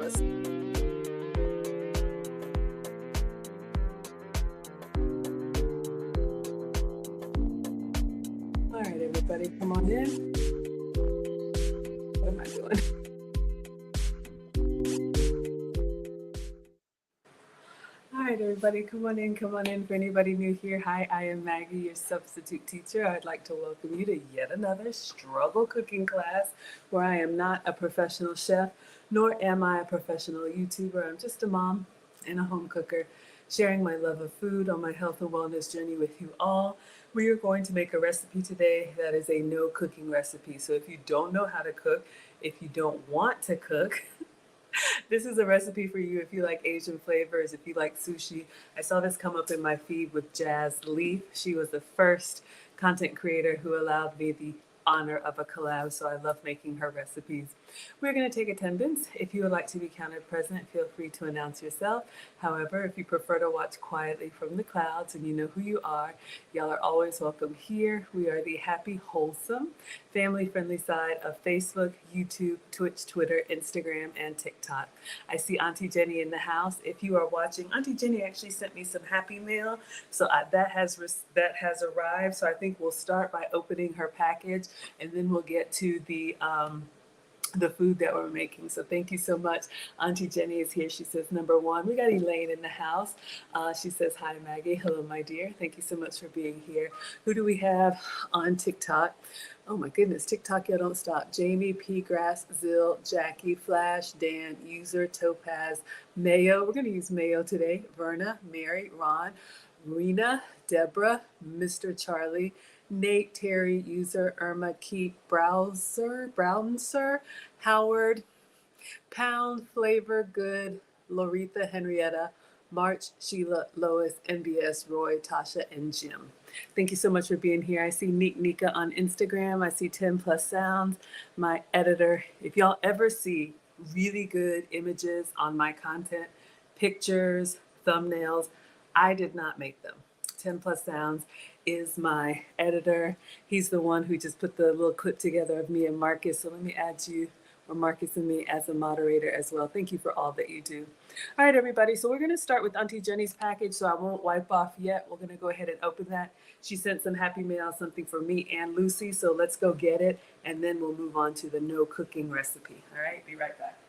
us. All right, everybody, come on in. What am I doing? All right, everybody, come on in, come on in. For anybody new here, hi, I am Maggie, your substitute teacher. I'd like to welcome you to yet another struggle cooking class where I am not a professional chef, nor am I a professional YouTuber. I'm just a mom and a home cooker, sharing my love of food on my health and wellness journey with you all. We are going to make a recipe today that is a no cooking recipe. So if you don't know how to cook, if you don't want to cook, this is a recipe for you if you like Asian flavors, if you like sushi. I saw this come up in my feed with Jazz Leaf. She was the first content creator who allowed me the honor of a collab, so I love making her recipes. We're going to take attendance. If you would like to be counted present, feel free to announce yourself. However, if you prefer to watch quietly from the clouds and you know who you are, y'all are always welcome here. We are the happy, wholesome, family-friendly side of Facebook, YouTube, Twitch, Twitter, Instagram, and TikTok. I see Auntie Jenny in the house. If you are watching, Auntie Jenny actually sent me some happy mail, so that has arrived. So I think we'll start by opening her package, and then we'll get to the food that we're making. So thank you so much. Auntie Jenny is here. She says, number one, we got Elaine in the house. She says, hi, Maggie. Hello, my dear. Thank you so much for being here. Who do we have on TikTok? Oh my goodness, TikTok, y'all don't stop. Jamie, P. Grass, Zill, Jackie, Flash, Dan, User, Topaz, Mayo. We're going to use Mayo today. Verna, Mary, Ron, Rena, Deborah, Mr. Charlie, Nate, Terry, User, Irma, Keep, Brownser, Howard, Pound, Flavor, Good, Loretha, Henrietta, March, Sheila, Lois, NBS, Roy, Tasha, and Jim. Thank you so much for being here. I see Neat Nika on Instagram. I see 10 Plus Sounds, my editor. If y'all ever see really good images on my content, pictures, thumbnails, I did not make them. 10 Plus Sounds is my editor. He's the one who just put the little clip together of me and Marcus. So let me add you, or Marcus and me, as a moderator as well. Thank you for all that you do. All right, everybody. So we're going to start with Auntie Jenny's package, so I won't wipe off yet. We're going to go ahead and open that. She sent some happy mail, something for me and Lucy. So let's go get it, and then we'll move on to the no cooking recipe. All right, be right back.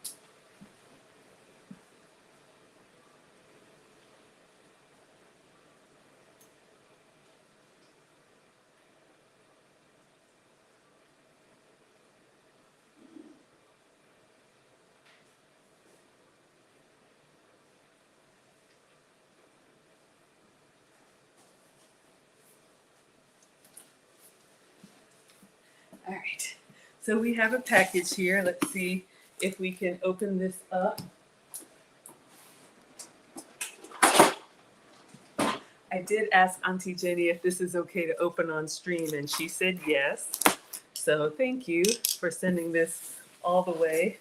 All right, so we have a package here. Let's see if we can open this up. I did ask Auntie Jenny if this is okay to open on stream, and she said yes. So thank you for sending this all the way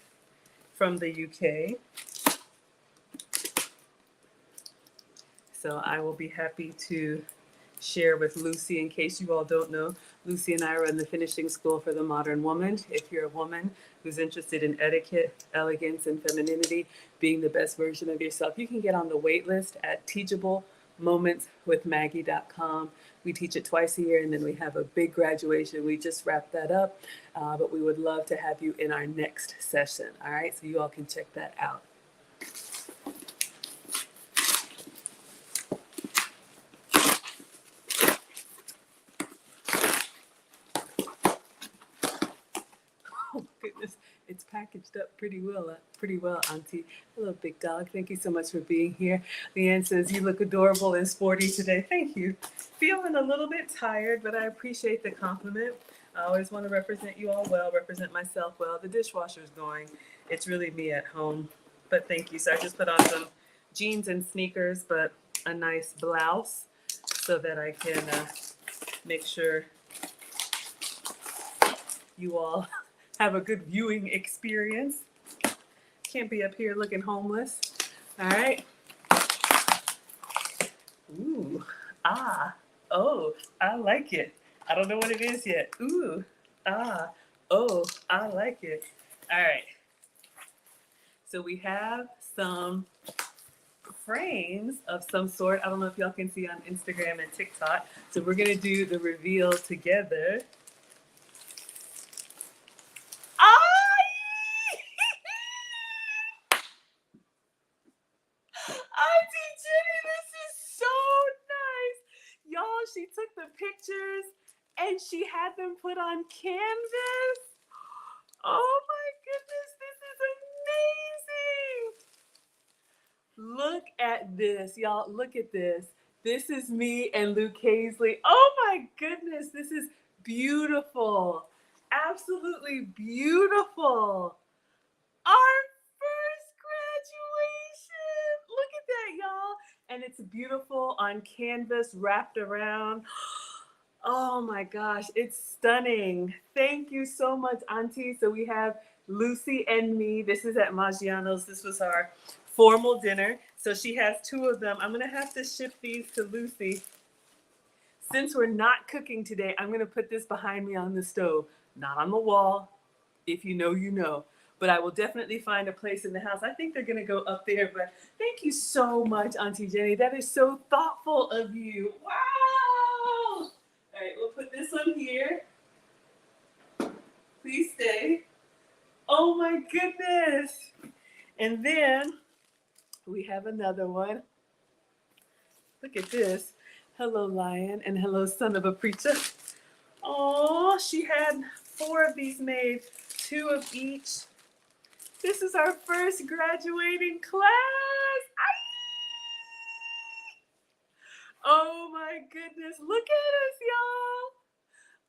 from the UK. So I will be happy to share with Lucy. In case you all don't know, Lucy and I run the finishing school for the modern woman. If you're a woman who's interested in etiquette, elegance, and femininity, being the best version of yourself, you can get on the wait list at teachablemomentswithmaggie.com. We teach it twice a year, and then we have a big graduation. We just wrapped that up, but we would love to have you in our next session. All right, so you all can check that out. Oh goodness, it's packaged up pretty well, Auntie. Hello, big dog. Thank you so much for being here. Leanne says, you look adorable and sporty today. Thank you. Feeling a little bit tired, but I appreciate the compliment. I always want to represent you all well, represent myself well. The dishwasher's going. It's really me at home, but thank you. So I just put on some jeans and sneakers, but a nice blouse so that I can make sure you all have a good viewing experience. Can't be up here looking homeless. All right. Ooh, oh, I like it. I don't know what it is yet. Ooh, oh, I like it. All right. So we have some frames of some sort. I don't know if y'all can see on Instagram and TikTok. So we're gonna do the reveal together. Auntie Jenny, this is so nice. Y'all, she took the pictures and she had them put on canvas. Oh my goodness, this is amazing. Look at this, y'all. Look at this. This is me and Luke Hazley. Oh my goodness, this is beautiful. Absolutely beautiful. Our first graduation. Look at that, y'all. And it's beautiful on canvas wrapped around. Oh my gosh, it's stunning. Thank you so much, Auntie. So we have Lucy and me. This is at Maggiano's. This was our formal dinner. So she has two of them. I'm going to have to ship these to Lucy. Since we're not cooking today, I'm going to put this behind me on the stove, not on the wall. If you know, you know. But I will definitely find a place in the house. I think they're going to go up there. But thank you so much, Auntie Jenny. That is so thoughtful of you. Wow. All right, we'll put this one here. Please stay. Oh my goodness. And then we have another one. Look at this. Hello, lion, and hello, son of a preacher. Oh, she had 4 of these made, 2 of each. This is our first graduating class. Oh my goodness. Look at us, y'all.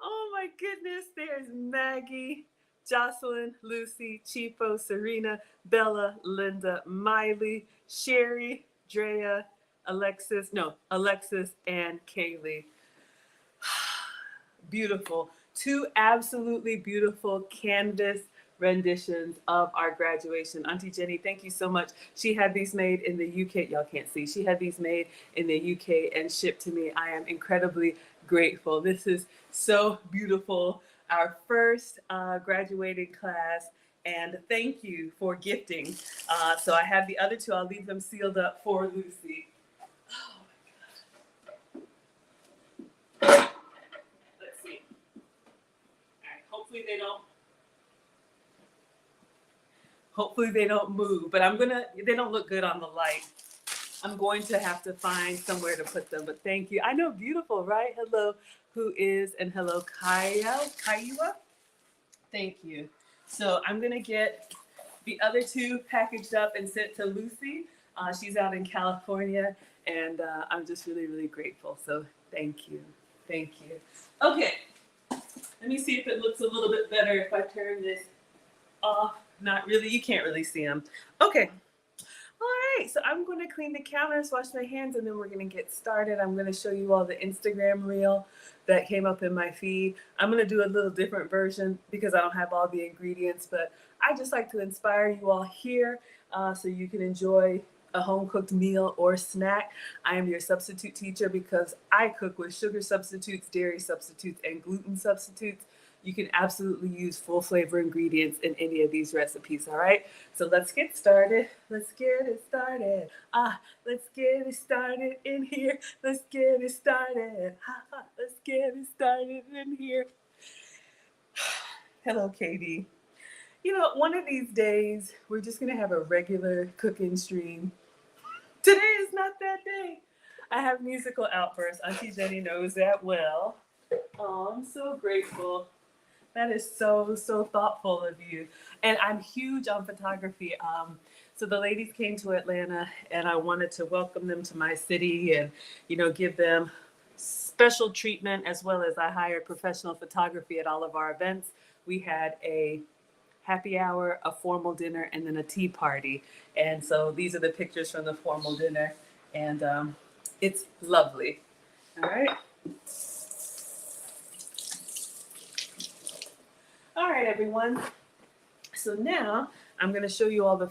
Oh my goodness. There's Maggie, Jocelyn, Lucy, Chipo, Serena, Bella, Linda, Miley, Sherry, Drea, Alexis, and Kaylee. Beautiful. 2 absolutely beautiful canvas renditions of our graduation. Auntie Jenny, thank you so much. She had these made in the UK. Y'all can't see. She had these made in the UK and shipped to me. I am incredibly grateful. This is so beautiful. Our first graduating class. And thank you for gifting. So I have the other 2. I'll leave them sealed up for Lucy. Oh my God. Let's see. All right. Hopefully they don't move, but they don't look good on the light. I'm going to have to find somewhere to put them, but thank you. I know, beautiful, right? Hello, who is, and hello, Kaiwa. Thank you. So I'm going to get the other 2 packaged up and sent to Lucy. She's out in California, and I'm just really, really grateful. So thank you. Thank you. Okay. Let me see if it looks a little bit better if I turn this off. Not really. You can't really see them. Okay. All right. So I'm going to clean the counters, wash my hands, and then we're going to get started. I'm going to show you all the Instagram reel that came up in my feed. I'm going to do a little different version because I don't have all the ingredients, but I just like to inspire you all here so you can enjoy a home-cooked meal or snack. I am your substitute teacher because I cook with sugar substitutes, dairy substitutes, and gluten substitutes. You can absolutely use full flavor ingredients in any of these recipes, all right? So let's get started. Let's get it started. Let's get it started in here. Let's get it started. Let's get it started in here. Hello, Katie. You know, one of these days, we're just going to have a regular cooking stream. Today is not that day. I have musical outbursts. Auntie Jenny knows that well. Oh, I'm so grateful. That is so, so thoughtful of you. And I'm huge on photography. So the ladies came to Atlanta and I wanted to welcome them to my city and, give them special treatment as well as I hired professional photography at all of our events. We had a happy hour, a formal dinner, and then a tea party. And so these are the pictures from the formal dinner. And it's lovely. All right. All right, everyone. So now I'm going to show you all the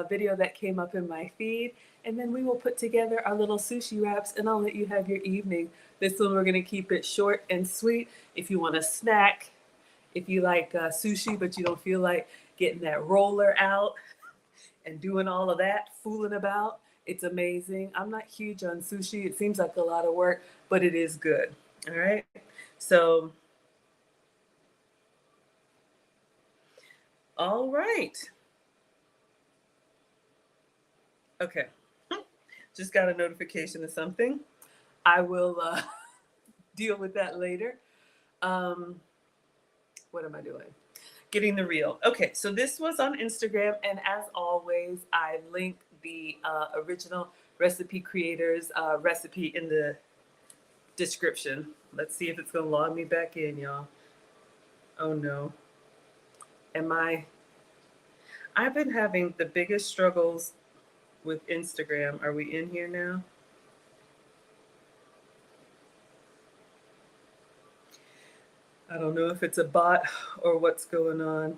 video that came up in my feed, and then we will put together our little sushi wraps, and I'll let you have your evening. This one, we're going to keep it short and sweet. If you want a snack, if you like sushi, but you don't feel like getting that roller out and doing all of that, fooling about. It's amazing. I'm not huge on sushi. It seems like a lot of work, but it is good. All right. So, all right. Okay. Just got a notification of something. I will deal with that later. Um, what am I doing? Getting the reel. Okay, so this was on Instagram, and as always, I link the original recipe creators recipe in the description. Let's see if it's gonna log me back in, y'all. Oh no. Am I? I've been having the biggest struggles with Instagram. Are we in here now? I don't know if it's a bot or what's going on.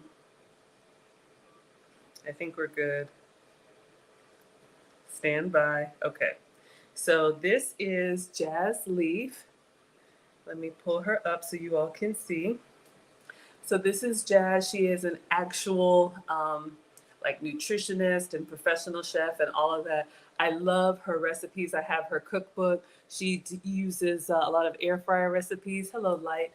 I think we're good. Stand by. Okay. So this is Jazz Leaf. Let me pull her up so you all can see. So this is Jazz. She is an actual like nutritionist and professional chef and all of that. I love her recipes. I have her cookbook. She uses a lot of air fryer recipes. Hello, Light.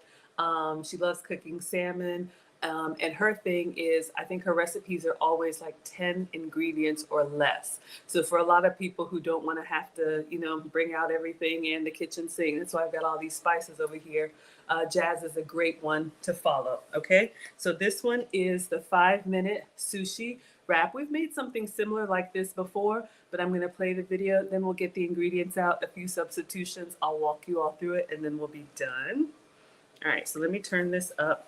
She loves cooking salmon. And her thing is, I think her recipes are always like 10 ingredients or less. So for a lot of people who don't want to have to, bring out everything in the kitchen sink, that's why I've got all these spices over here. Jazz is a great one to follow. Okay, so this one is the 5-minute sushi wrap. We've made something similar like this before, but I'm going to play the video. Then we'll get the ingredients out, a few substitutions. I'll walk you all through it, and then we'll be done. All right, so let me turn this up.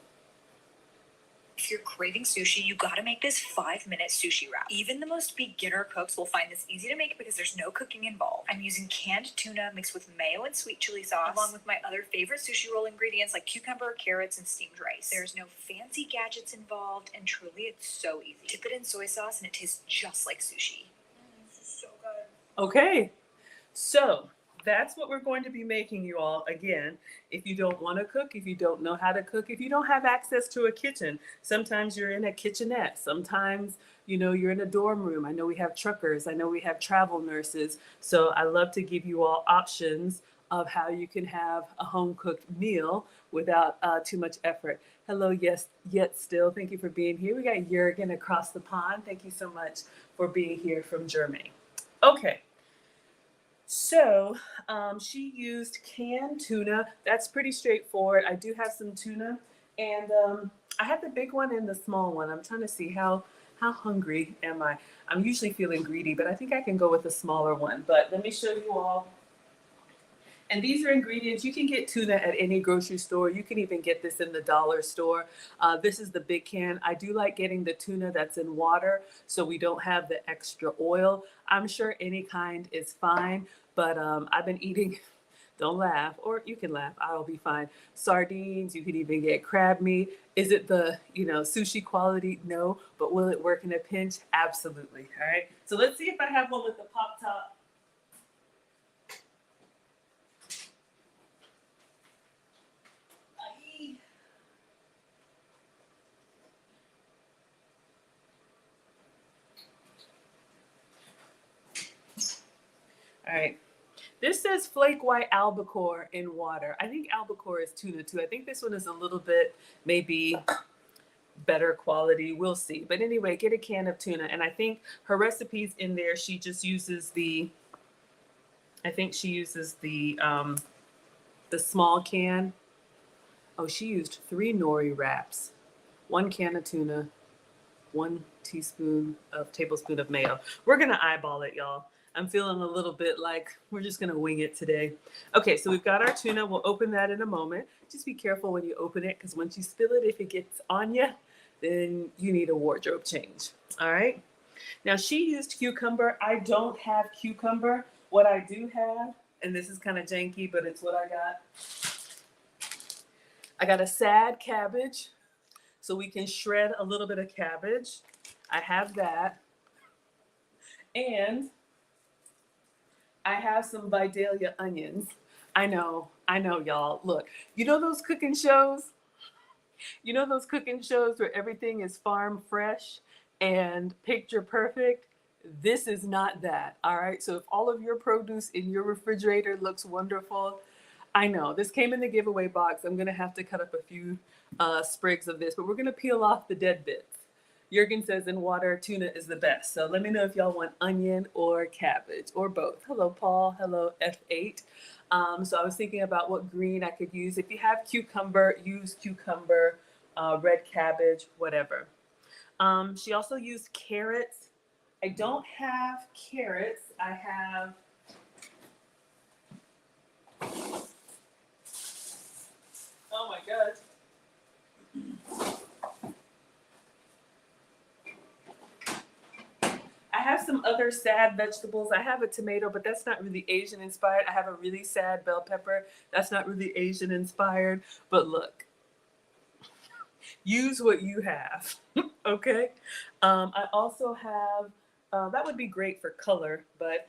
If you're craving sushi, you gotta make this 5-minute sushi wrap. Even the most beginner cooks will find this easy to make because there's no cooking involved. I'm using canned tuna mixed with mayo and sweet chili sauce, along with my other favorite sushi roll ingredients like cucumber, carrots, and steamed rice. There's no fancy gadgets involved, and truly it's so easy. Dip it in soy sauce and it tastes just like sushi. This is so good. Okay, so that's what we're going to be making, you all. Again, if you don't want to cook, if you don't know how to cook, if you don't have access to a kitchen, sometimes you're in a kitchenette, sometimes you're in a dorm room. I know we have truckers, I know we have travel nurses, so I love to give you all options of how you can have a home cooked meal without too much effort. Hello, yes, yet still, thank you for being here. We got Jurgen across the pond. Thank you so much for being here from Germany. Okay. So she used canned tuna. That's pretty straightforward. I do have some tuna, and I have the big one and the small one. I'm trying to see how hungry am I. I'm usually feeling greedy, but I think I can go with the smaller one. But let me show you all. And these are ingredients. You can get tuna at any grocery store. You can even get this in the dollar store. This is the big can. I do like getting the tuna that's in water so we don't have the extra oil. I'm sure any kind is fine, but I've been eating, don't laugh, or you can laugh, I'll be fine. Sardines, you can even get crab meat. Is it the, sushi quality? No, but will it work in a pinch? Absolutely, all right? So let's see if I have one with the pop top. All right. This says flake white albacore in water. I think albacore is tuna too. I think this one is a little bit maybe better quality. We'll see. But anyway, get a can of tuna. And I think her recipe's in there. She just uses the small can. Oh, she used 3 nori wraps, 1 can of tuna, 1 tablespoon of mayo. We're gonna eyeball it, y'all. I'm feeling a little bit like we're just gonna wing it today. Okay, so we've got our tuna. We'll open that in a moment. Just be careful when you open it, because once you spill it, if it gets on you, then you need a wardrobe change. All right. Now she used cucumber. I don't have cucumber. What I do have, and this is kind of janky, but it's what I got. I got a sad cabbage, so we can shred a little bit of cabbage. I have that. And I have some Vidalia onions. I know, y'all. Look, those cooking shows? You know those cooking shows where everything is farm fresh and picture perfect? This is not that, all right? So if all of your produce in your refrigerator looks wonderful, I know this came in the giveaway box. I'm gonna have to cut up a few sprigs of this, but we're gonna peel off the dead bits. Jurgen says in water, tuna is the best. So let me know if y'all want onion or cabbage or both. Hello, Paul. Hello, F8. So I was thinking about what green I could use. If you have cucumber, use cucumber, red cabbage, whatever. She also used carrots. I don't have carrots. I have, oh my God. I have some other sad vegetables. I have a tomato, but that's not really Asian inspired. I have a really sad bell pepper. That's not really Asian inspired. But look, use what you have. Okay. I also have, that would be great for color, but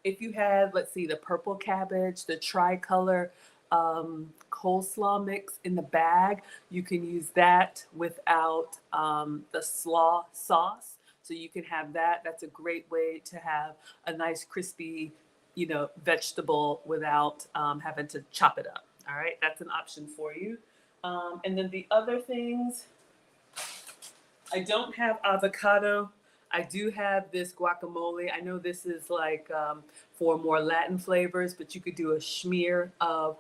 if you had, let's see, the purple cabbage, the tricolor coleslaw mix in the bag, you can use that without the slaw sauce. So you can have that. That's a great way to have a nice crispy, vegetable without having to chop it up. All right, that's an option for you. And then the other things, I don't have avocado. I do have this guacamole. I know this is like for more Latin flavors, but you could do a schmear of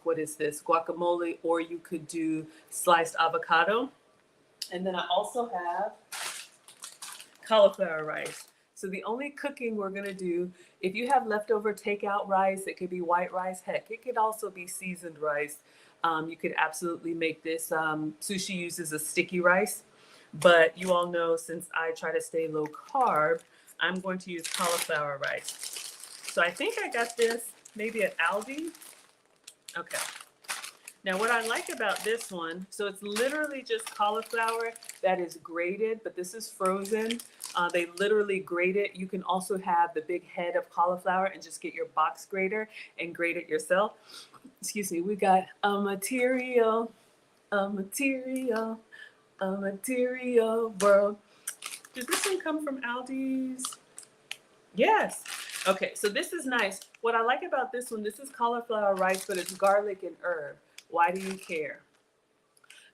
what is this, guacamole, or you could do sliced avocado. And then I also have cauliflower rice. So the only cooking we're gonna do, if you have leftover takeout rice, it could be white rice. Heck, it could also be seasoned rice. You could absolutely make this. Sushi uses a sticky rice, but you all know since I try to stay low carb, I'm going to use cauliflower rice. So I think I got this maybe at Aldi. Okay. Now what I like about this one, so it's literally just cauliflower that is grated, but this is frozen. They literally grate it. You can also have the big head of cauliflower and just get your box grater and grate it yourself. Excuse me, we got a material world. Did this one come from Aldi's? Yes. Okay, so this is nice. What I like about this one, this is cauliflower rice, but it's garlic and herb. Why do you care?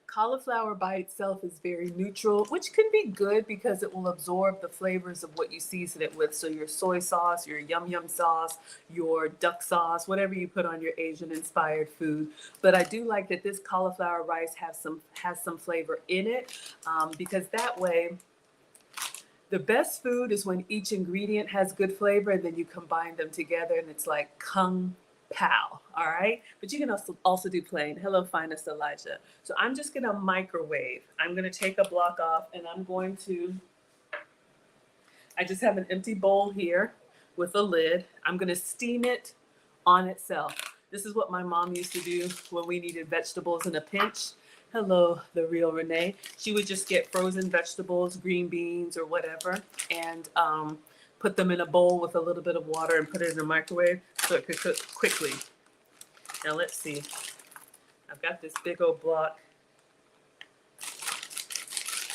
Cauliflower by itself is very neutral, which can be good because it will absorb the flavors of what you season it with. So your soy sauce, your yum yum sauce, your duck sauce, whatever you put on your Asian inspired food. But I do like that this cauliflower rice has some flavor in it, because that way the best food is when each ingredient has good flavor and then you combine them together and it's like kung pao, all right? But you can also do plain. Hello, finest Elijah. So I'm just gonna microwave. I'm gonna take a block off and I just have an empty bowl here with a lid. I'm gonna steam it on itself. This is what my mom used to do when we needed vegetables in a pinch. Hello, the real Renee. She would just get frozen vegetables, green beans or whatever, and put them in a bowl with a little bit of water and put it in the microwave so it could cook quickly. Now let's see. I've got this big old block.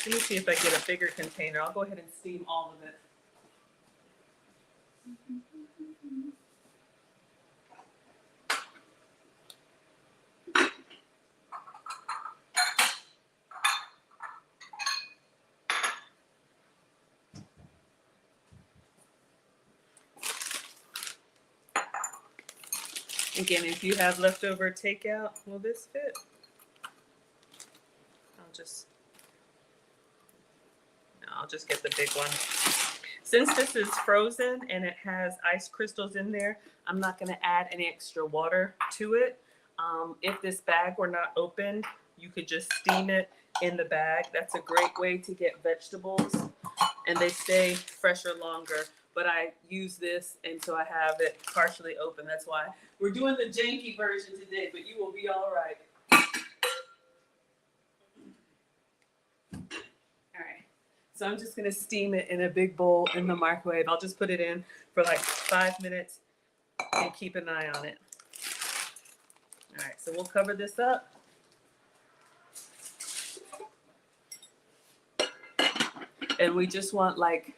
Let me see if I get a bigger container. I'll go ahead and steam all of it. Again, if you have leftover takeout, will this fit? I'll just get the big one. Since this is frozen and it has ice crystals in there, I'm not going to add any extra water to it. If this bag were not opened, you could just steam it in the bag. That's a great way to get vegetables, and they stay fresher longer. But I use this, and so I have it partially open. That's why we're doing the janky version today, but you will be all right. All right. So I'm just going to steam it in a big bowl in the microwave. I'll just put it in for like 5 minutes and keep an eye on it. All right, so we'll cover this up. And we just want like,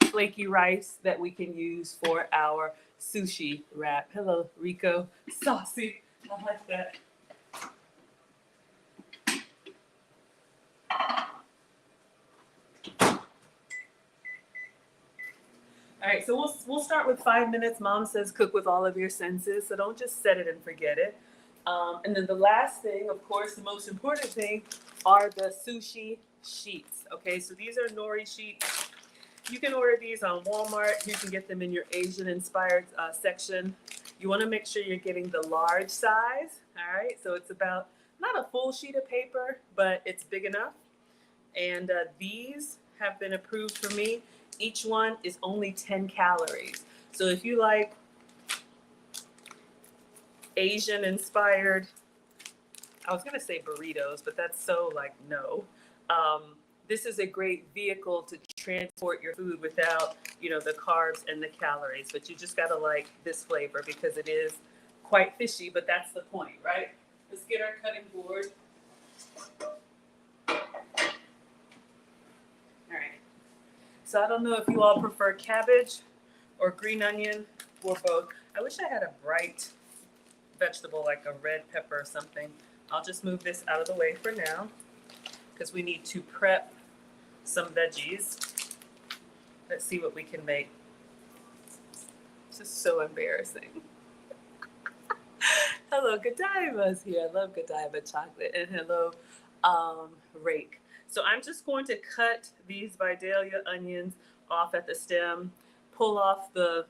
flaky rice that we can use for our sushi wrap. Hello, Rico. Saucy. I like that. All right, so we'll start with 5 minutes. Mom says cook with all of your senses, so don't just set it and forget it. And then the last thing, of course, the most important thing, are the sushi sheets. Okay, so these are nori sheets. You can order these on Walmart. You can get them in your Asian-inspired section. You want to make sure you're getting the large size. All right, so it's about not a full sheet of paper, but it's big enough. And these have been approved for me. Each one is only 10 calories. So if you like Asian inspired, I was gonna say burritos, but that's so like no. This is a great vehicle to transport your food without, the carbs and the calories. But you just gotta like this flavor because it is quite fishy, but that's the point, right? Let's get our cutting board. All right. So I don't know if you all prefer cabbage or green onion or both. I wish I had a bright vegetable like a red pepper or something. I'll just move this out of the way for now because we need to prep some veggies. Let's see what we can make. This is so embarrassing. Hello, Godiva's here. I love Godiva chocolate. And hello, Rake. So I'm just going to cut these Vidalia onions off at the stem, pull off the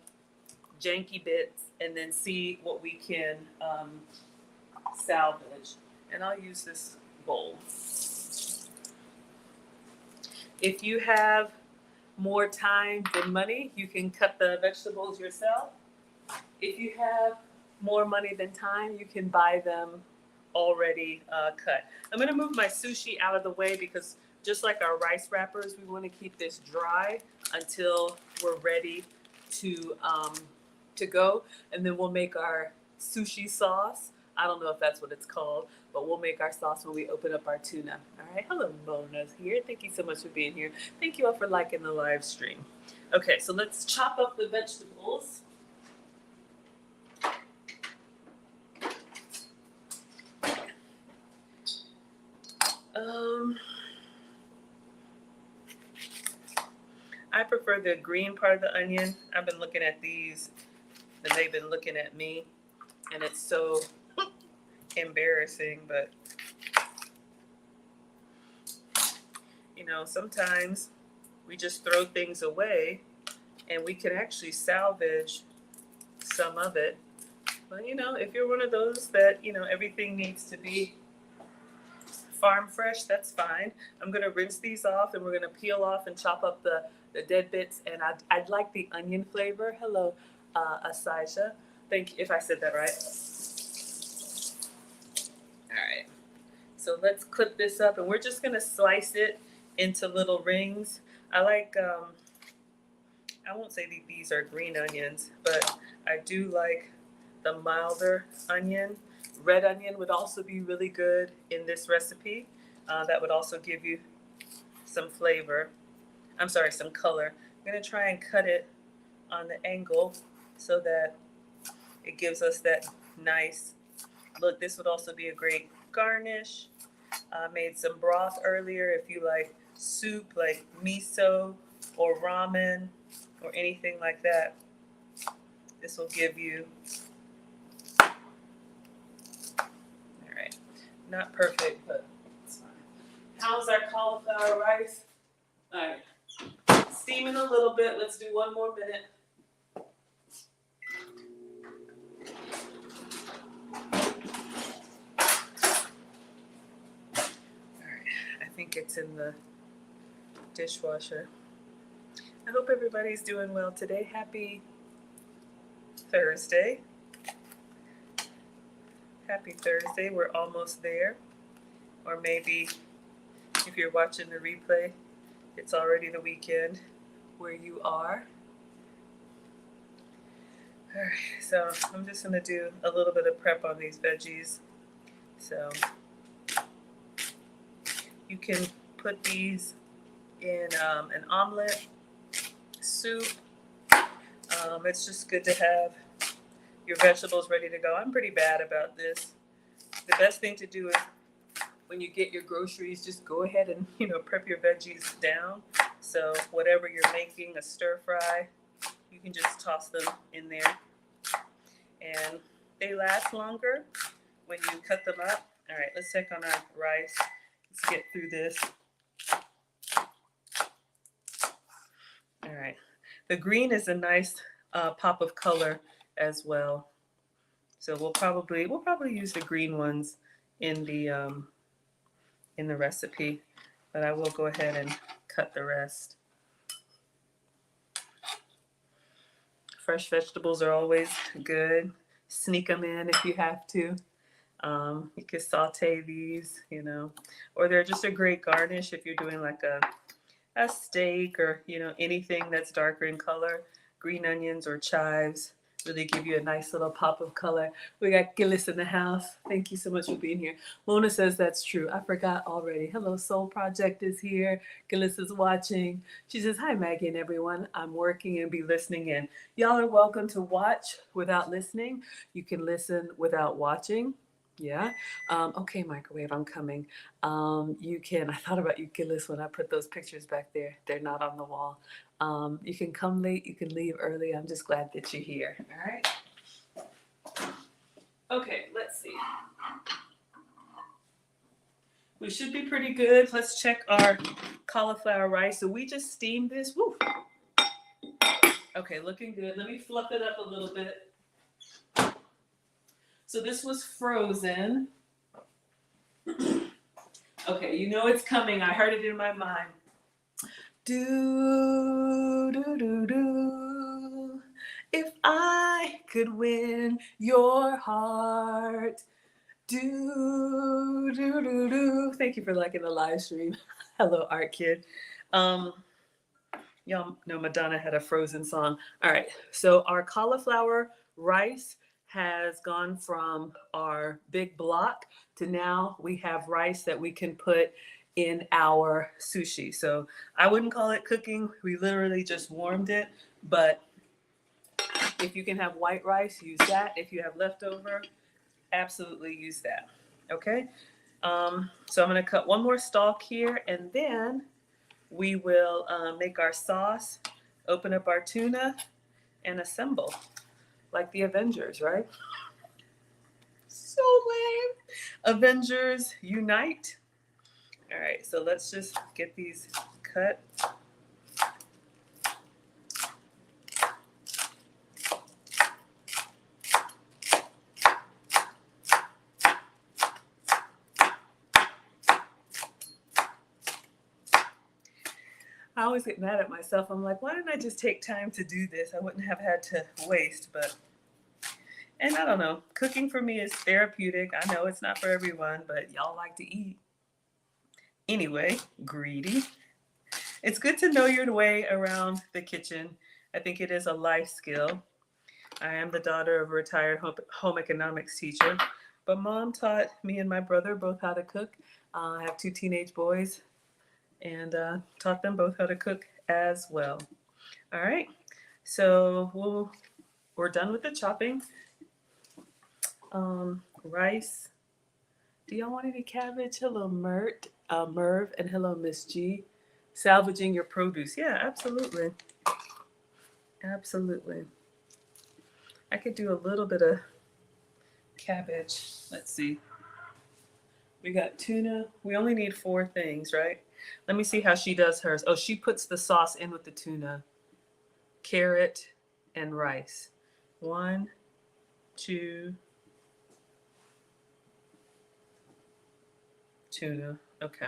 janky bits, and then see what we can salvage. And I'll use this bowl. If you have more time than money, you can cut the vegetables yourself. If you have more money than time, you can buy them already cut. I'm going to move my sushi out of the way because just like our rice wrappers, we want to keep this dry until we're ready to go, and then we'll make our sushi sauce. I don't know if that's what it's called, but we'll make our sauce when we open up our tuna. All right. Hello, Mona's here. Thank you so much for being here. Thank you all for liking the live stream. Okay, so let's chop up the vegetables. I prefer the green part of the onion. I've been looking at these, and they've been looking at me, and it's so embarrassing, but sometimes we just throw things away and we can actually salvage some of it. But if you're one of those that everything needs to be farm fresh, that's fine. I'm going to rinse these off, and we're going to peel off and chop up the dead bits, and I'd like the onion flavor. Hello, Asija. Thank you, if I said that right. All right, so let's clip this up, and we're just gonna slice it into little rings. I like, I won't say these are green onions, but I do like the milder onion. Red onion would also be really good in this recipe. That would also give you some flavor. Some color. I'm gonna try and cut it on the angle so that it gives us that nice look. This would also be a great garnish. I made some broth earlier. If you like soup, like miso or ramen or anything like that, this will give you. All right, not perfect, but it's fine. How's our cauliflower rice? All right, steaming a little bit. Let's do one more minute. I think it's in the dishwasher. I hope everybody's doing well today. Happy Thursday. Happy Thursday. We're almost there. Or maybe if you're watching the replay, it's already the weekend where you are. All right, so I'm just going to do a little bit of prep on these veggies. So you can put these in an omelet, soup. It's just good to have your vegetables ready to go. I'm pretty bad about this. The best thing to do is when you get your groceries, just go ahead and, prep your veggies down. So whatever you're making, a stir fry, you can just toss them in there. And they last longer when you cut them up. All right, let's check on our rice. Let's get through this. All right. The green is a nice pop of color as well. So we'll probably use the green ones in the recipe, but I will go ahead and cut the rest. Fresh vegetables are always good. Sneak them in if you have to. You could saute these, or they're just a great garnish if you're doing like a steak or, anything that's darker in color. Green onions or chives really give you a nice little pop of color. We got Gillis in the house. Thank you so much for being here. Mona says that's true. I forgot already. Hello, Soul Project is here. Gillis is watching. She says, hi, Maggie and everyone. I'm working and be listening in. Y'all are welcome to watch without listening. You can listen without watching. Yeah. Okay, microwave, I'm coming. You can, I thought about you, Gillis, when I put those pictures back there. They're not on the wall. You can come late, you can leave early. I'm just glad that you're here. All right. Okay, let's see. We should be pretty good. Let's check our cauliflower rice. So we just steamed this. Woo. Okay, looking good. Let me fluff it up a little bit. So this was frozen. Okay, you know it's coming. I heard it in my mind. Do, do, do, do. If I could win your heart. Do, do, do, do. Thank you for liking the live stream. Hello, Art Kid. Y'all know Madonna had a Frozen song. All right, so our cauliflower rice has gone from our big block to now we have rice that we can put in our sushi. So I wouldn't call it cooking. We literally just warmed it. But if you can have white rice, use that. If you have leftover, absolutely use that. Okay? So I'm going to cut one more stalk here, and then we will make our sauce, open up our tuna, and assemble like the Avengers, right? So lame. Avengers unite. All right, so let's just get these cut. I always get mad at myself. I'm like, why didn't I just take time to do this? I wouldn't have had to waste, and I don't know. Cooking for me is therapeutic. I know it's not for everyone, but y'all like to eat. Anyway, greedy. It's good to know your way around the kitchen. I think it is a life skill. I am the daughter of a retired home economics teacher, but mom taught me and my brother both how to cook. I have 2 teenage boys and taught them both how to cook as well. All right, so we're done with the chopping. Rice. Do y'all want any cabbage? Hello, Merv, and hello, Miss G. Salvaging your produce. Yeah, absolutely. Absolutely. I could do a little bit of cabbage. Let's see. We got tuna. We only need 4 things, right? Let me see how she does hers. Oh, she puts the sauce in with the tuna, carrot, and rice. 1, 2, tuna. Okay.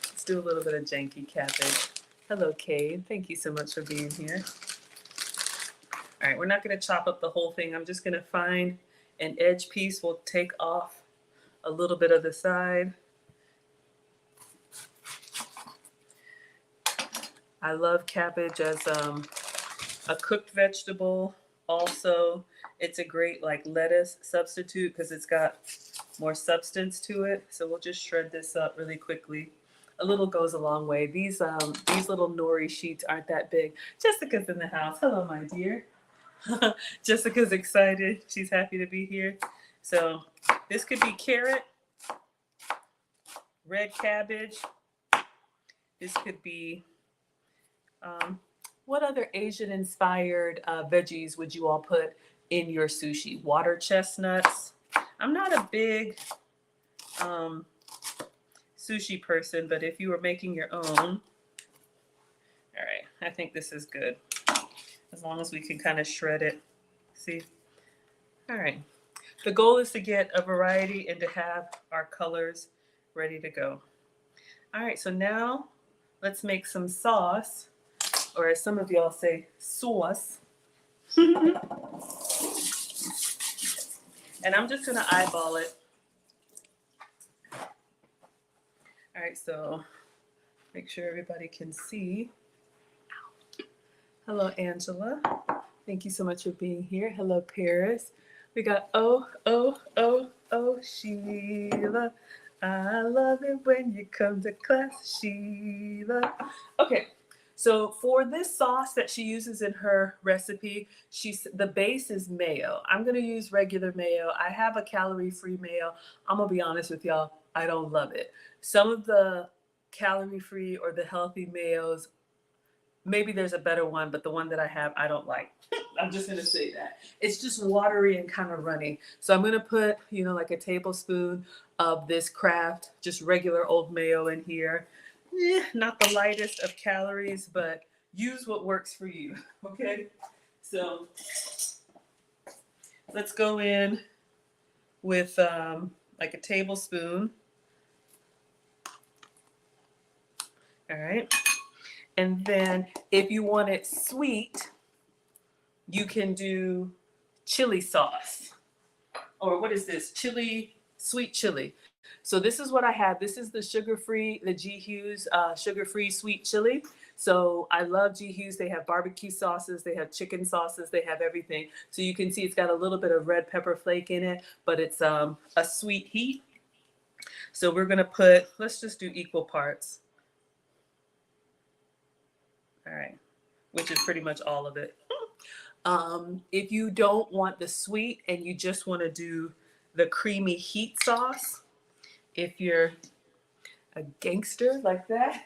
Let's do a little bit of janky cabbage. Hello, Cade. Thank you so much for being here. All right, we're not going to chop up the whole thing. I'm just going to find an edge piece. We'll take off a little bit of the side. I love cabbage as a cooked vegetable. Also, it's a great like lettuce substitute because it's got more substance to it. So we'll just shred this up really quickly. a little goes a long way. These little nori sheets aren't that big. Jessica's in the house. Hello, my dear. Jessica's excited. She's happy to be here. So this could be carrot, red cabbage. This could be, what other Asian inspired veggies would you all put in your sushi? Water chestnuts. I'm not a big sushi person, but if you were making your own, all right, I think this is good. As long as we can kind of shred it. See? All right. The goal is to get a variety and to have our colors ready to go. All right, so now let's make some sauce, or as some of y'all say, sauce. And I'm just gonna eyeball it. All right, so make sure everybody can see. Hello, Angela. Thank you so much for being here. Hello, Paris. We got Sheila. I love it when you come to class, Sheila. Okay, so for this sauce that she uses in her recipe, the base is mayo. I'm gonna use regular mayo. I have a calorie-free mayo. I'm gonna be honest with y'all, I don't love it. Some of the calorie-free or the healthy mayos, maybe there's a better one, but the one that I have, I don't like. I'm just gonna say that. It's just watery and kind of runny. So I'm gonna put, like a tablespoon of this Kraft, just regular old mayo in here. Not the lightest of calories, but use what works for you, okay? So let's go in with like a tablespoon. All right. And then if you want it sweet, you can do chili sauce. Or what is this? Sweet chili. So this is what I have. This is the sugar-free, the G. Hughes sugar-free sweet chili. So I love G. Hughes. They have barbecue sauces. They have chicken sauces. They have everything. So you can see it's got a little bit of red pepper flake in it, but it's a sweet heat. So we're going to put, let's just do equal parts. All right, which is pretty much all of it. If you don't want the sweet and you just want to do the creamy heat sauce, if you're a gangster like that,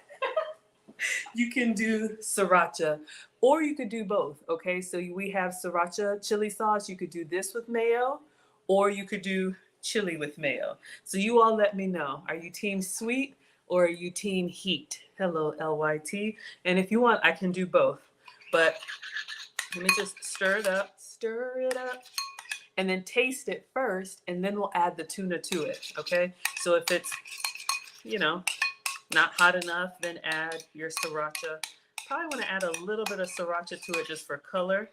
you can do sriracha, or you could do both. Okay, so we have sriracha chili sauce. You could do this with mayo, or you could do chili with mayo. So you all let me know. Are you team sweet or are you team heat? Hello, LYT. And if you want, I can do both. But let me just stir it up, and then taste it first, and then we'll add the tuna to it, okay? So if it's, not hot enough, then add your sriracha. Probably want to add a little bit of sriracha to it just for color.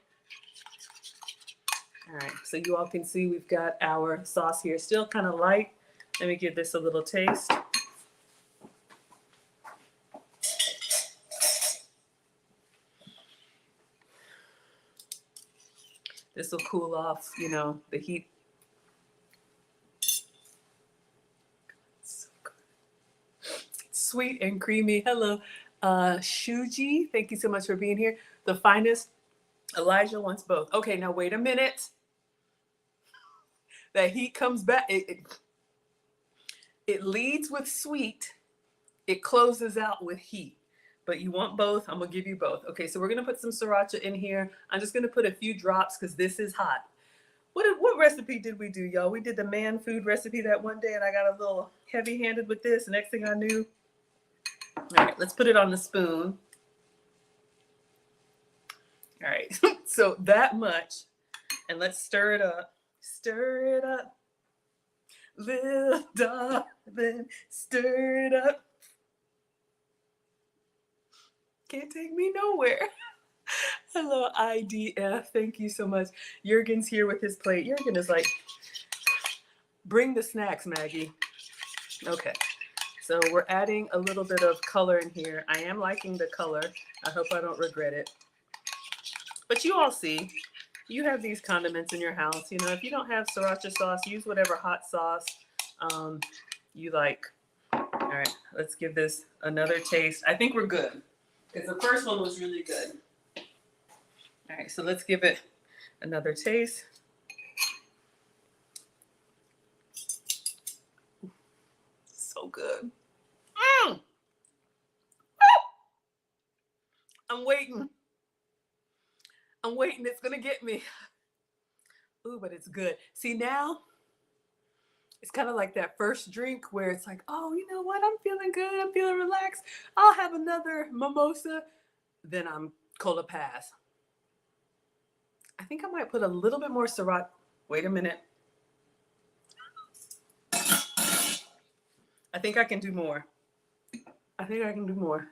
All right, so you all can see we've got our sauce here. Still kind of light. Let me give this a little taste. This will cool off, the heat. So good. Sweet and creamy. Hello, Shuji. Thank you so much for being here. The finest. Elijah wants both. Okay, now wait a minute. That heat comes back. It leads with sweet. It closes out with heat. But you want both. I'm going to give you both. Okay, so we're going to put some sriracha in here. I'm just going to put a few drops because this is hot. What recipe did we do, y'all? We did the man food recipe that one day, and I got a little heavy-handed with this. Next thing I knew. All right, let's put it on the spoon. All right, so that much. And let's stir it up. Stir it up. Little darling, stir it up. Can't take me nowhere. Hello, IDF. Thank you so much. Jurgen's here with his plate. Jurgen is like, bring the snacks, Maggie. Okay, so we're adding a little bit of color in here. I am liking the color. I hope I don't regret it. But you all see, you have these condiments in your house. If you don't have sriracha sauce, use whatever hot sauce you like. All All right, let's give this another taste. I think we're good because the first one was really good. All right, so let's give it another taste. So good. I'm waiting. I'm waiting. It's going to get me. Ooh, but it's good. See, now it's kind of like that first drink where it's like, oh, you know what? I'm feeling good. I'm feeling relaxed. I'll have another mimosa. Then I'm cola pass. I think I might put a little bit more Syrah. Wait a minute. I think I can do more. I think I can do more.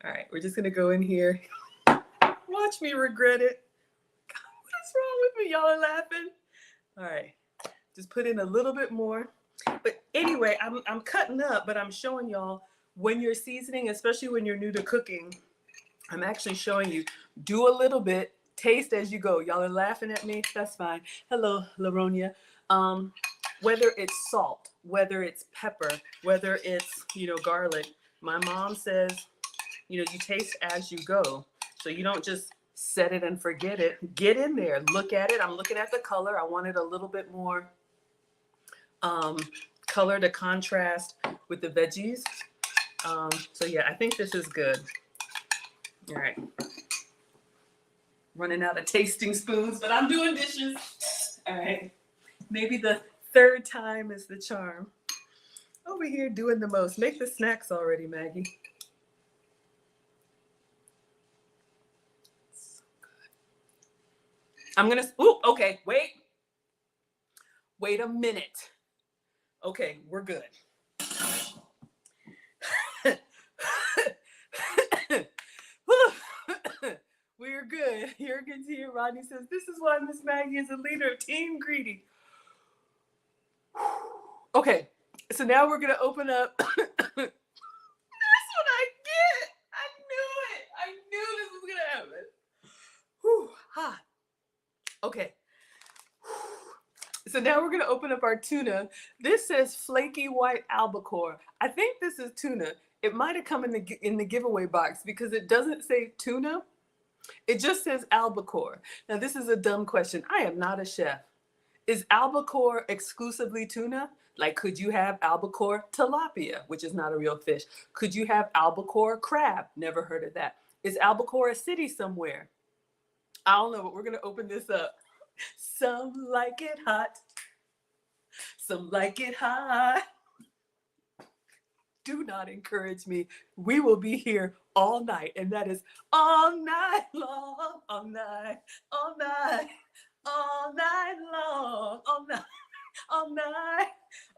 All right, we're just going to go in here. Watch me regret it. God, what is wrong with me? Y'all are laughing. All right, just put in a little bit more. But anyway, I'm cutting up, but I'm showing y'all when you're seasoning, especially when you're new to cooking, I'm actually showing you, do a little bit, taste as you go. Y'all are laughing at me. That's fine. Hello, Laronia. Whether it's salt, whether it's pepper, whether it's, garlic, my mom says, you taste as you go. So you don't just set it and forget it. Get in there, look at it. I'm looking at the color. I wanted a little bit more color to contrast with the veggies. So yeah, I think this is good. All right. Running out of tasting spoons, but I'm doing dishes. All right. Maybe the third time is the charm. Over here doing the most. Make the snacks already, Maggie. So good. I'm gonna, okay, wait. Wait a minute. Okay, we're good. We're good. Jurgen's here. Rodney says, this is why Miss Maggie is a leader of Team Greedy. Okay, so now we're going to open up. That's what I get. I knew it. I knew this was going to happen. Whew, hot. Okay. So now we're going to open up our tuna. This says flaky white albacore. I think this is tuna. It might have come in the giveaway box because it doesn't say tuna. It just says albacore. Now, this is a dumb question. I am not a chef. Is albacore exclusively tuna? Like, could you have albacore tilapia, which is not a real fish? Could you have albacore crab? Never heard of that. Is albacore a city somewhere? I don't know, but we're going to open this up. Some like it hot. Some like it hot. Do not encourage me. We will be here all night, and that is all night long, all night, all night, all night long, all night, all night.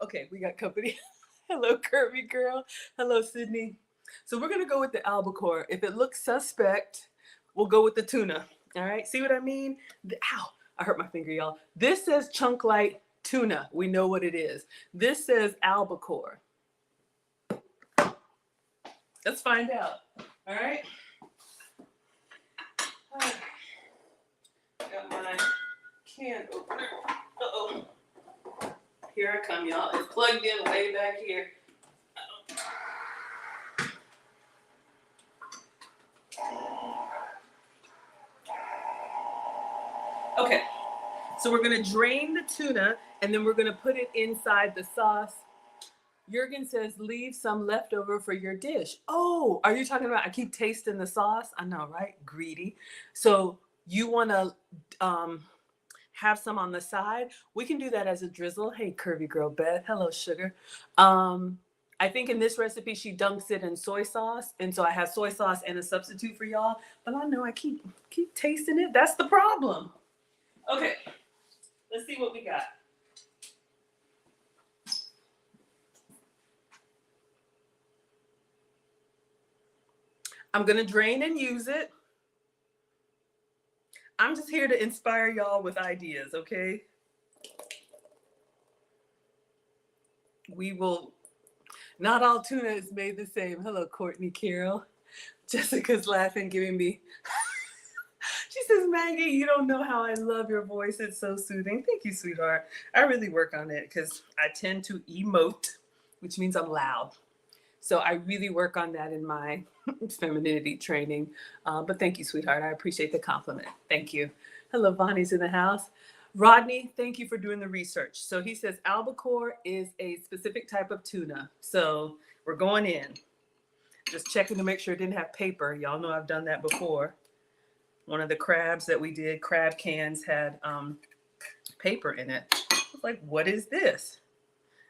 Okay, we got company. Hello, Curvy Girl. Hello, Sydney. So we're going to go with the albacore. If it looks suspect, we'll go with the tuna. All right, see what I mean? Ow, I hurt my finger, y'all. This says chunk light tuna. We know what it is. This says albacore. Let's find out. All right. Got my can opener. Uh-oh. Here I come, y'all. It's plugged in way back here. Okay. So we're going to drain the tuna, and then we're going to put it inside the sauce. Jurgen says, leave some leftover for your dish. Oh, are you talking about, I keep tasting the sauce? I know, right? Greedy. So you want to have some on the side? We can do that as a drizzle. Hey, Curvy Girl Beth. Hello, sugar. I think in this recipe, she dunks it in soy sauce. And so I have soy sauce and a substitute for y'all. But I know I keep tasting it. That's the problem. Okay, let's see what we got. I'm going to drain and use it. I'm just here to inspire y'all with ideas, okay? We will, not all tuna is made the same. Hello, Courtney Carroll. Jessica's laughing, giving me, she says, Maggie, you don't know how I love your voice. It's so soothing. Thank you, sweetheart. I really work on it because I tend to emote, which means I'm loud. So I really work on that in my femininity training. But thank you, sweetheart. I appreciate the compliment. Thank you. Hello, Bonnie's in the house. Rodney, thank you for doing the research. So he says albacore is a specific type of tuna. So we're going in, just checking to make sure it didn't have paper. Y'all know I've done that before. One of the crabs that we did, crab cans, had paper in it. I was like, what is this?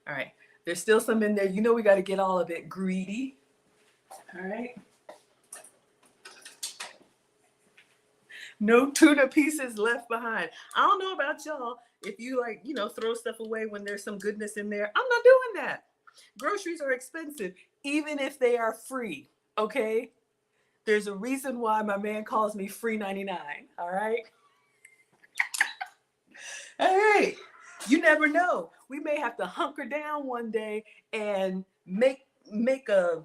All right, there's still some in there. You know we got to get all of it. Greedy. All right. No tuna pieces left behind. I don't know about y'all. If you like, throw stuff away when there's some goodness in there, I'm not doing that. Groceries are expensive, even if they are free. Okay. There's a reason why my man calls me free 99. All right. All right. You never know. We may have to hunker down one day and make a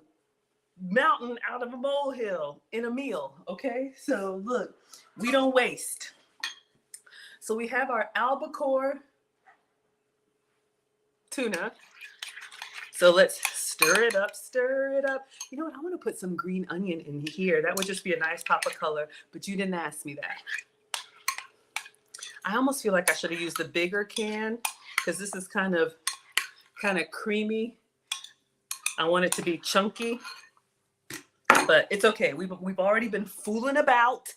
mountain out of a molehill in a meal. Okay. So look, we don't waste. So we have our albacore tuna. So let's stir it up, stir it up. You know what? I want to put some green onion in here. That would just be a nice pop of color, but you didn't ask me that. I almost feel like I should have used the bigger can because this is kind of creamy. I want it to be chunky, but it's okay. We've already been fooling about.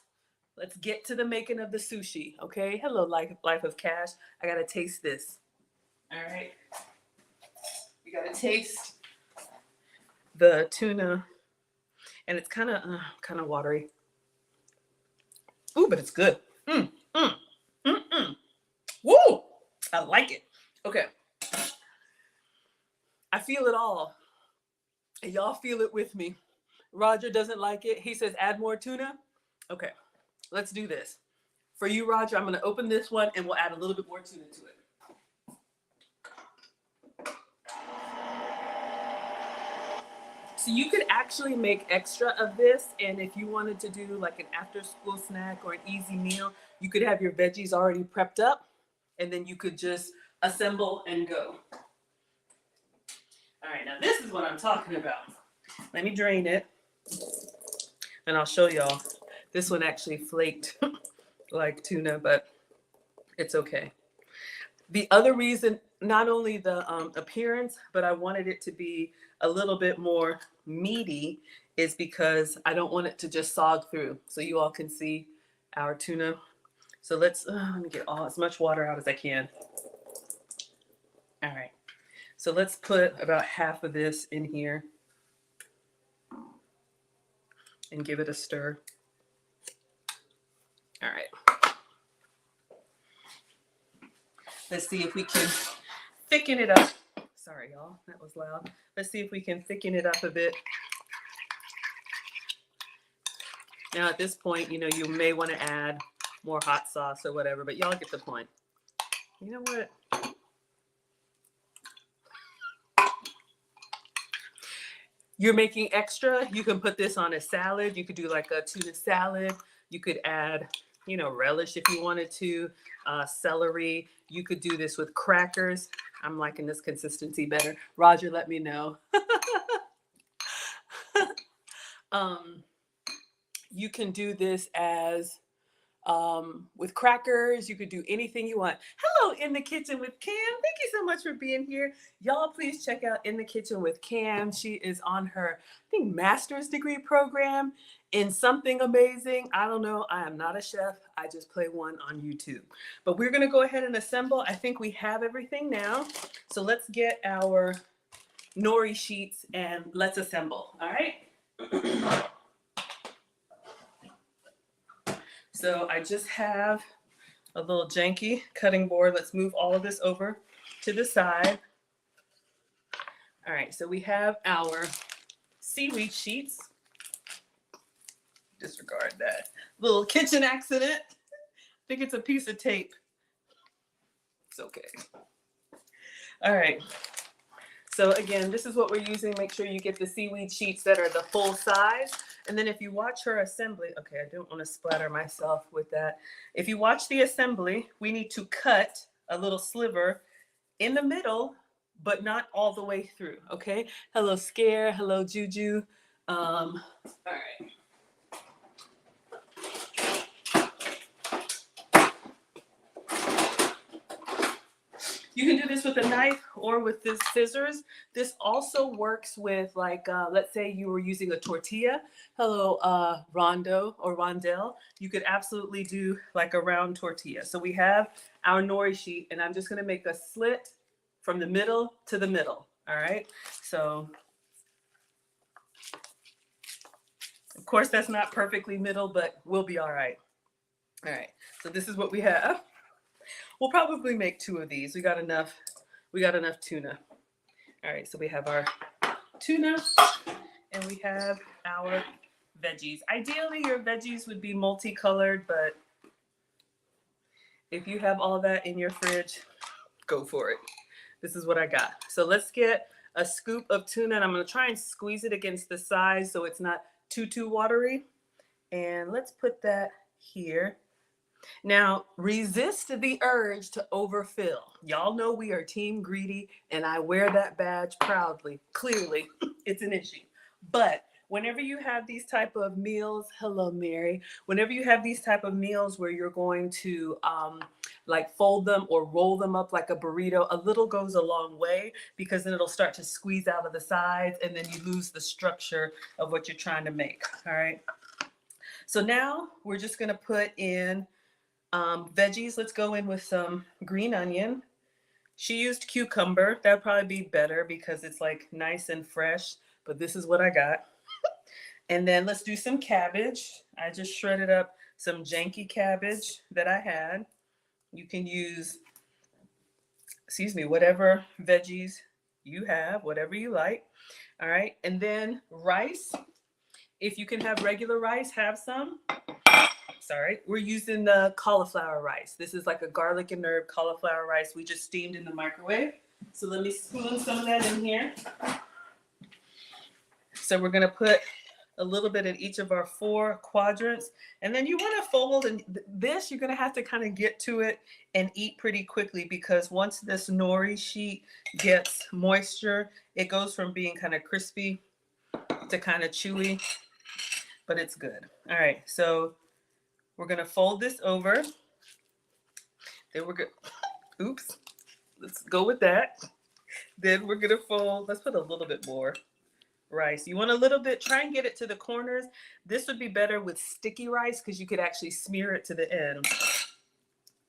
Let's get to the making of the sushi, okay? Hello, Life of Cash. I gotta taste this. All right. You gotta taste the tuna, and it's kind of watery. Ooh, but it's good. Woo! I like it. Okay. I feel it all, and y'all feel it with me. Roger doesn't like it. He says, add more tuna. Okay, let's do this. For you, Roger, I'm gonna open this one, and we'll add a little bit more tuna to it. So you could actually make extra of this, and if you wanted to do like an after-school snack or an easy meal, you could have your veggies already prepped up, and then you could just assemble and go. All right, now this is what I'm talking about. Let me drain it, and I'll show y'all. This one actually flaked like tuna, but it's okay. The other reason, not only the appearance, but I wanted it to be a little bit more meaty, is because I don't want it to just sog through. So you all can see our tuna. So let me get as much water out as I can. All right. So let's put about half of this in here and give it a stir. All right. Let's see if we can thicken it up. Sorry, y'all, that was loud. Let's see if we can thicken it up a bit. Now at this point, you may want to add more hot sauce or whatever, but y'all get the point. You know what? You're making extra, you can put this on a salad. You could do like a tuna salad. You could add, relish if you wanted to, celery. You could do this with crackers. I'm liking this consistency better. Roger, let me know. You can do this as with crackers. You could do anything you want. Hello, In the Kitchen with Cam. Thank you so much for being here. Y'all, please check out In the Kitchen with Cam. She is on her, I think, master's degree program in something amazing. I don't know. I am not a chef. I just play one on YouTube. But we're going to go ahead and assemble. I think we have everything now. So let's get our nori sheets and let's assemble. All right. So I just have a little janky cutting board. Let's move all of this over to the side. All right, so we have our seaweed sheets. Disregard that little kitchen accident. I think it's a piece of tape. It's okay. All right. So again, this is what we're using. Make sure you get the seaweed sheets that are the full size. And then if you watch her assembly, okay, I don't want to splatter myself with that. If you watch the assembly, we need to cut a little sliver in the middle but not all the way through, okay? Hello, Scare. Hello, Juju. All right. You can do this with a knife or with this scissors. This also works with like, let's say you were using a tortilla. Hello, Rondo or Rondell. You could absolutely do like a round tortilla. So we have our nori sheet, and I'm just gonna make a slit from the middle to the middle. All right. So of course that's not perfectly middle, but we'll be all right. All right. So this is what we have. We'll probably make 2 of these. We got enough. We got enough tuna. All right. So we have our tuna, and we have our veggies. Ideally, your veggies would be multicolored, but if you have all that in your fridge, go for it. This is what I got. So let's get a scoop of tuna, and I'm going to try and squeeze it against the sides so it's not too watery. And let's put that here. Now, resist the urge to overfill. Y'all know we are team greedy, and I wear that badge proudly. Clearly, it's an issue. But whenever you have these type of meals, hello, Mary. Whenever you have these type of meals where you're going to like fold them or roll them up like a burrito, a little goes a long way because then it'll start to squeeze out of the sides, and then you lose the structure of what you're trying to make. All right. So now we're just going to put in veggies. Let's go in with some green onion. She used cucumber. That'd probably be better because it's like nice and fresh, but this is what I got. And then let's do some cabbage. I just shredded up some janky cabbage that I had. You can use, whatever veggies you have, whatever you like. All right. And then rice. If you can have regular rice, have some. Sorry, we're using the cauliflower rice. This is like a garlic and herb cauliflower rice we just steamed in the microwave. So let me spoon some of that in here. So we're gonna put a little bit in each of our 4 quadrants. And then you wanna fold, and this, you're gonna have to kind of get to it and eat pretty quickly because once this nori sheet gets moisture, it goes from being kind of crispy to kind of chewy, but it's good. All right, so we're gonna fold this over. Then we're gonna, oops, let's go with that. Then we're gonna fold, let's put a little bit more rice. You want a little bit, try and get it to the corners. This would be better with sticky rice because you could actually smear it to the end.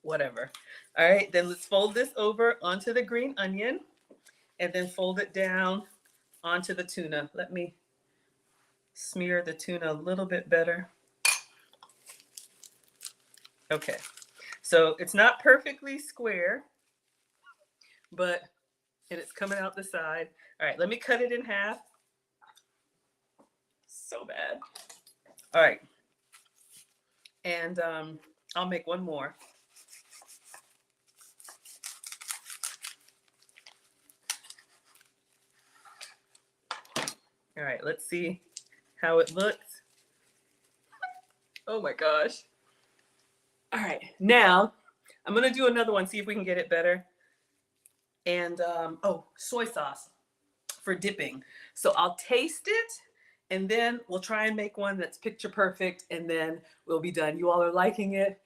Whatever. All right, then let's fold this over onto the green onion and then fold it down onto the tuna. Let me smear the tuna a little bit better. Okay, so it's not perfectly square, but and it's coming out the side. All right, let me cut it in half. So bad. All right, and I'll make one more. All right, let's see how it looks. Oh my gosh. All right, now I'm gonna do another one, see if we can get it better. And oh, soy sauce for dipping. So I'll taste it and then we'll try and make one that's picture perfect and then we'll be done. You all are liking it.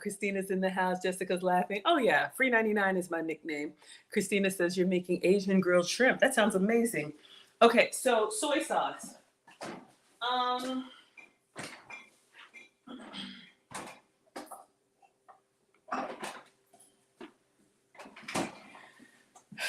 Christina's in the house. Jessica's laughing. Oh yeah, Free 99 is my nickname. Christina says you're making Asian grilled shrimp. That sounds amazing. Okay, so soy sauce.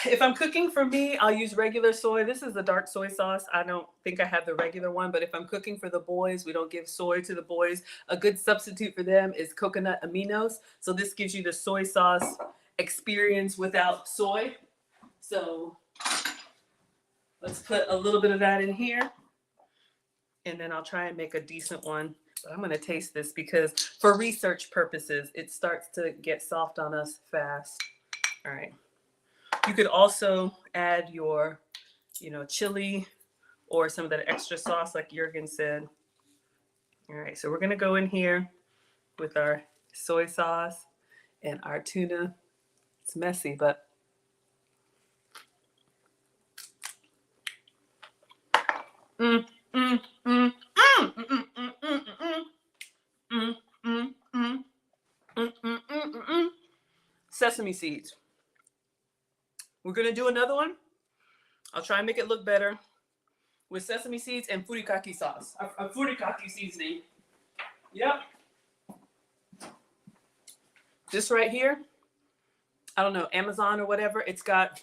If I'm cooking for me, I'll use regular soy. This is the dark soy sauce. I don't think I have the regular one, but if I'm cooking for the boys, we don't give soy to the boys. A good substitute for them is coconut aminos. So this gives you the soy sauce experience without soy. So let's put a little bit of that in here. And then I'll try and make a decent one. But I'm going to taste this because for research purposes, it starts to get soft on us fast. All right. You could also add your, chili or some of that extra sauce like Jurgen said. All right, so we're gonna go in here with our soy sauce and our tuna. It's messy, but Mm, mm, mm, mm, mm, mm, mm, mm, mm, mm, mm, mm, mm. Sesame seeds. We're gonna do another one. I'll try and make it look better with sesame seeds and furikake sauce. A furikake seasoning. Yep. This right here, I don't know, Amazon or whatever. It's got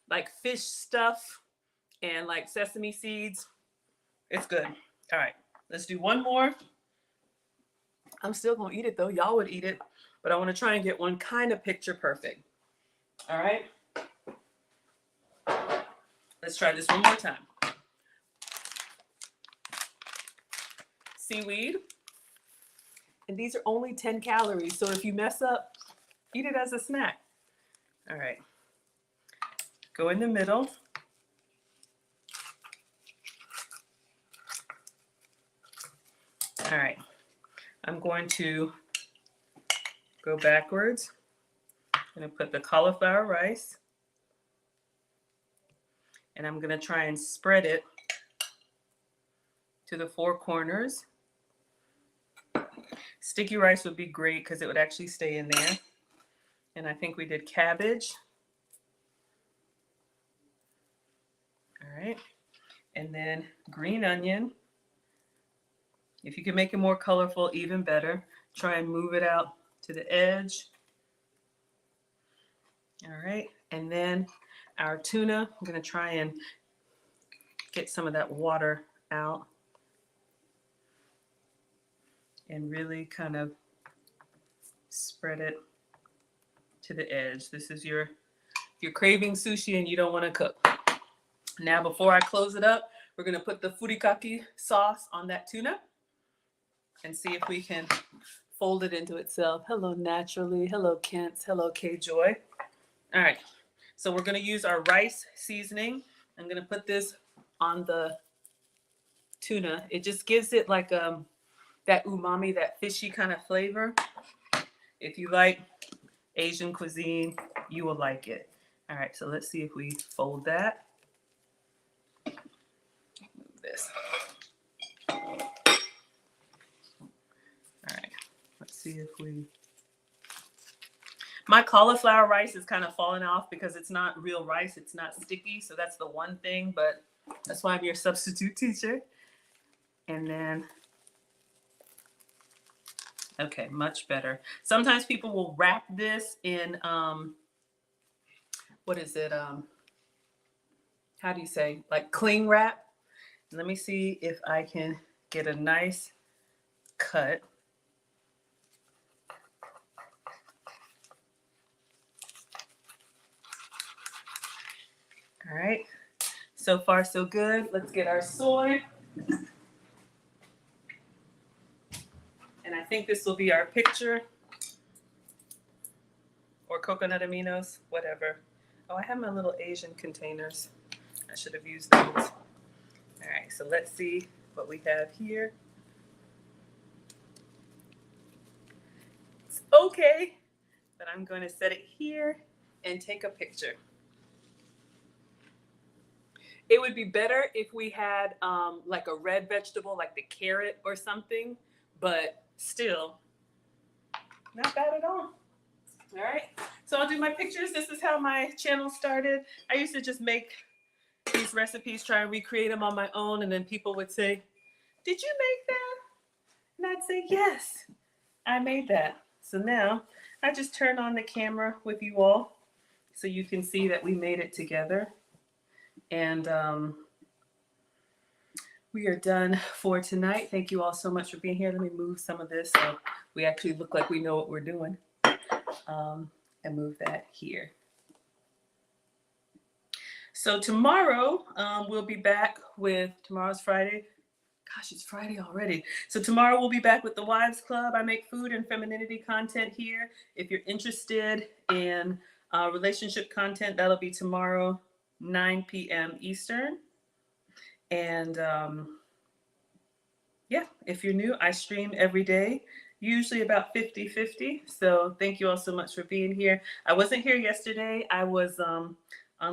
like fish stuff and like sesame seeds. It's good. All right, let's do one more. I'm still gonna eat it though. Y'all would eat it, but I want to try and get one kind of picture perfect. All right. Let's try this one more time. Seaweed. And these are only 10 calories. So if you mess up, eat it as a snack. All right. Go in the middle. All right. I'm going to go backwards. I'm going to put the cauliflower rice. And I'm going to try and spread it to the four corners. Sticky rice would be great because it would actually stay in there. And I think we did cabbage. All right. And then green onion. If you can make it more colorful, even better. Try and move it out to the edge. All right. And then our tuna, I'm going to try and get some of that water out and really kind of spread it to the edge. This is if you're craving sushi and you don't want to cook. Now, before I close it up, we're going to put the furikake sauce on that tuna and see if we can fold it into itself. Hello, Naturally. Hello, Kent. Hello, K-Joy. All right. So we're going to use our rice seasoning. I'm going to put this on the tuna. It just gives it like that umami, that fishy kind of flavor. If you like Asian cuisine, you will like it. All right, so let's see if we fold that. Move this. All right, let's see if we... My cauliflower rice is kind of falling off because it's not real rice. It's not sticky, so that's the one thing, but that's why I'm your substitute teacher. And then, okay, much better. Sometimes people will wrap this in, what is it? How do you say? Like cling wrap. Let me see if I can get a nice cut. All right. So far, so good. Let's get our soy. And I think this will be our picture. Or coconut aminos, whatever. Oh, I have my little Asian containers. I should have used those. All right, so let's see what we have here. It's okay, but I'm going to set it here and take a picture. It would be better if we had like a red vegetable, like the carrot or something, but still, not bad at all. All right, so I'll do my pictures. This is how my channel started. I used to just make these recipes, try and recreate them on my own, and then people would say, "Did you make that?" And I'd say, "Yes, I made that." So now I just turn on the camera with you all so you can see that we made it together. And we are done for tonight. Thank you all so much for being here. Let me move some of this so we actually look like we know what we're doing. And move that here. So tomorrow we'll be back with, tomorrow's Friday. Gosh, it's Friday already. So tomorrow we'll be back with the Wives Club. I make food and femininity content here. If you're interested in relationship content, that'll be tomorrow, 9 p.m. Eastern. And yeah, if you're new, I stream every day, usually about 50-50. So thank you all so much for being here. I wasn't here yesterday. I was on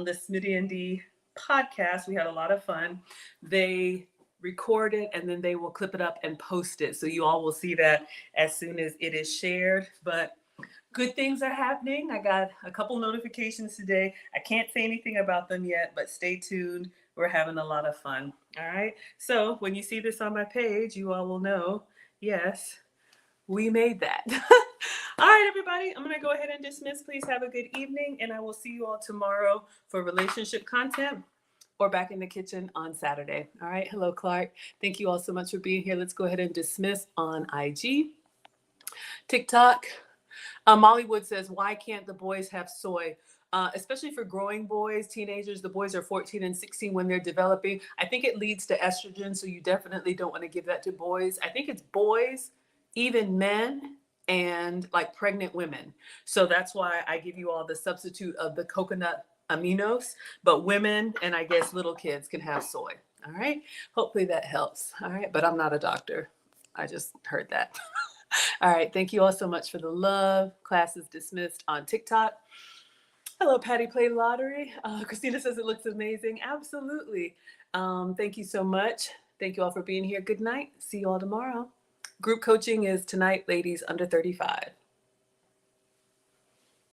the Smitty and D podcast. We had a lot of fun. They record it and then they will clip it up and post it. So you all will see that as soon as it is shared. But good things are happening. I got a couple notifications today. I can't say anything about them yet, but stay tuned. We're having a lot of fun. All right. So when you see this on my page, you all will know, yes, we made that. All right, everybody. I'm going to go ahead and dismiss. Please have a good evening, and I will see you all tomorrow for relationship content or back in the kitchen on Saturday. All right. Hello, Clark. Thank you all so much for being here. Let's go ahead and dismiss on IG, TikTok. Molly Wood says, why can't the boys have soy? Especially for growing boys, teenagers, the boys are 14 and 16 when they're developing. I think it leads to estrogen, so you definitely don't want to give that to boys. I think it's boys, even men, and like pregnant women. So that's why I give you all the substitute of the coconut aminos, but women and I guess little kids can have soy. All right. Hopefully that helps. All right. But I'm not a doctor. I just heard that. All right. Thank you all so much for the love. Class is dismissed on TikTok. Hello, Patty Play Lottery. Christina says it looks amazing. Absolutely. Thank you so much. Thank you all for being here. Good night. See you all tomorrow. Group coaching is tonight, ladies under 35.